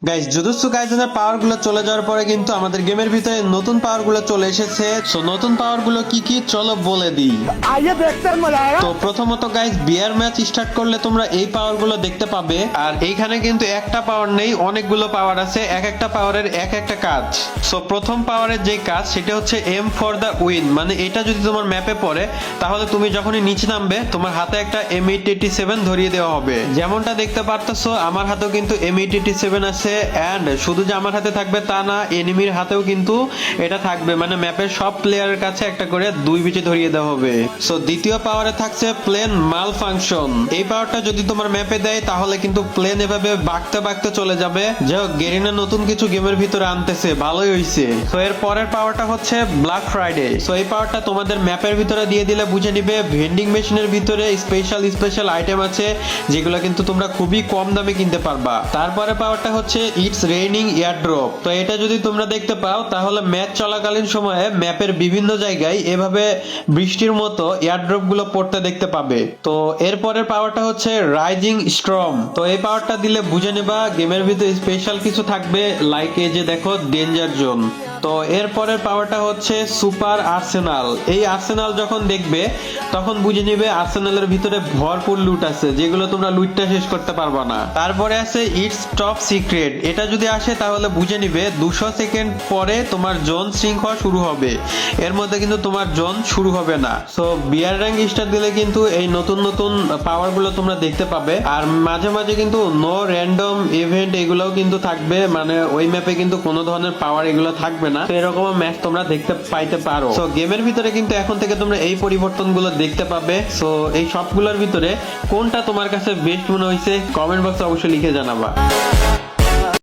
Guys, jujutsu কাইসেনের পাওয়ার গুলো চলে যাওয়ার পরে কিন্তু আমাদের গেমের ভিতরে নতুন পাওয়ার গুলো চলে এসেছে। সো নতুন পাওয়ার গুলো কি কি চলো বলে দিই। आइए देखते हैं मजा आएगा। তো প্রথমত গাইস, বিয়ার ম্যাচ স্টার্ট করলে তোমরা এই পাওয়ার গুলো দেখতে পাবে। আর এইখানে কিন্তু একটা পাওয়ার নেই, অনেকগুলো পাওয়ার আছে, এক একটা পাওয়ারের এক একটা কাজ। সো প্রথম পাওয়ারের যে কাজ সেটা হচ্ছে এম ফর দ্য উইন, মানে এটা যদি তোমার ম্যাপে পড়ে তাহলে তুমি যখনই নিচে নামবে তোমার হাতে একটা M887 ধরিয়ে দেওয়া হবে। যেমনটা দেখতে পারতেছো আমার হাতেও কিন্তু M887 আছে। এন্ড শুধু যে আমার হাতে থাকবে তা না, এনিমির হাতেও কিন্তু এটা থাকবে, মানে ম্যাপের সব প্লেয়ারের কাছে একটা করে দুই বিচে ধরিয়ে দেওয়া হবে। সো দ্বিতীয় পাওয়ারে থাকছে প্লেন মাল ফাংশন। এই পাওয়ারটা যদি তোমার ম্যাপে দেয় তাহলে কিন্তু প্লেন এভাবে বাঁকতে বাঁকতে চলে যাবে। যাই হোক, গেরিনা নতুন কিছু গেমের ভিতরে আনতেছে, ভালোই হইছে। তো এর পরের পাওয়ারটা হচ্ছে ব্ল্যাক ফ্রাইডে। সো এই পাওয়ারটা তোমাদের ম্যাপের ভিতরে দিয়ে দিলে বুঝে নিবে ভেন্ডিং মেশিনের ভিতরে স্পেশাল স্পেশাল আইটেম আছে যেগুলো কিন্তু তোমরা খুবই কম দামে কিনতে পারবা। তারপরে পাওয়ারটা হচ্ছে ইটস রেইনিং এয়ারড্রপ। তো এটা যদি তোমরা দেখতে পাও তাহলে ম্যাচ চলাকালীন সময়ে ম্যাপের বিভিন্ন জায়গায় এভাবে বৃষ্টির মতো এয়ারড্রপ গুলো পড়তে দেখতে পাবে। তো এরপরের পাওয়ারটা হচ্ছে রাইজিং স্ট্রম। তো এই পাওয়ারটা দিলে বুঝে নেবা গেমের ভিতরে স্পেশাল কিছু থাকবে, লাইক এই যে দেখো ডেঞ্জার জোন। তো এরপরের পাওয়ারটা হচ্ছে সুপার আর্সেনাল। এই আর্সেনাল যখন দেখবে তখন বুঝে নিবে আর্সেনালের ভিতরে ভরপুর লুট আছে, যেগুলো তোমরা লুটটা শেষ করতে পারবা না। তারপরে আছে ইটস টপ সিক্রেট। এটা যদি আসে তাহলে বুঝে নিবে 200 সেকেন্ড পরে তোমার জোন সিঙ্ক হওয়া শুরু হবে, এর মধ্যে কিন্তু তোমার জোন শুরু হবে না। সো বিয়ার র্যাঙ্ক স্টার দিলে কিন্তু এই নতুন নতুন পাওয়ার গুলো তোমরা দেখতে পাবে। আর মাঝে মাঝে কিন্তু নো র্যান্ডম ইভেন্ট এগুলোও কিন্তু থাকবে, মানে ওই ম্যাপে কিন্তু কোনো ধরনের পাওয়ার এগুলো থাকবে না। তো এরকম ম্যাচ তোমরা দেখতে পাইতে পারো। সো গেমের ভিতরে কিন্তু এখন থেকে তোমরা এই পরিবর্তনগুলো দেখতে পাবে। সো এই সবগুলোর ভিতরে কোনটা তোমার কাছে বেস্ট মনে হয়েছে কমেন্ট বক্সে অবশ্যই লিখে জানাবা।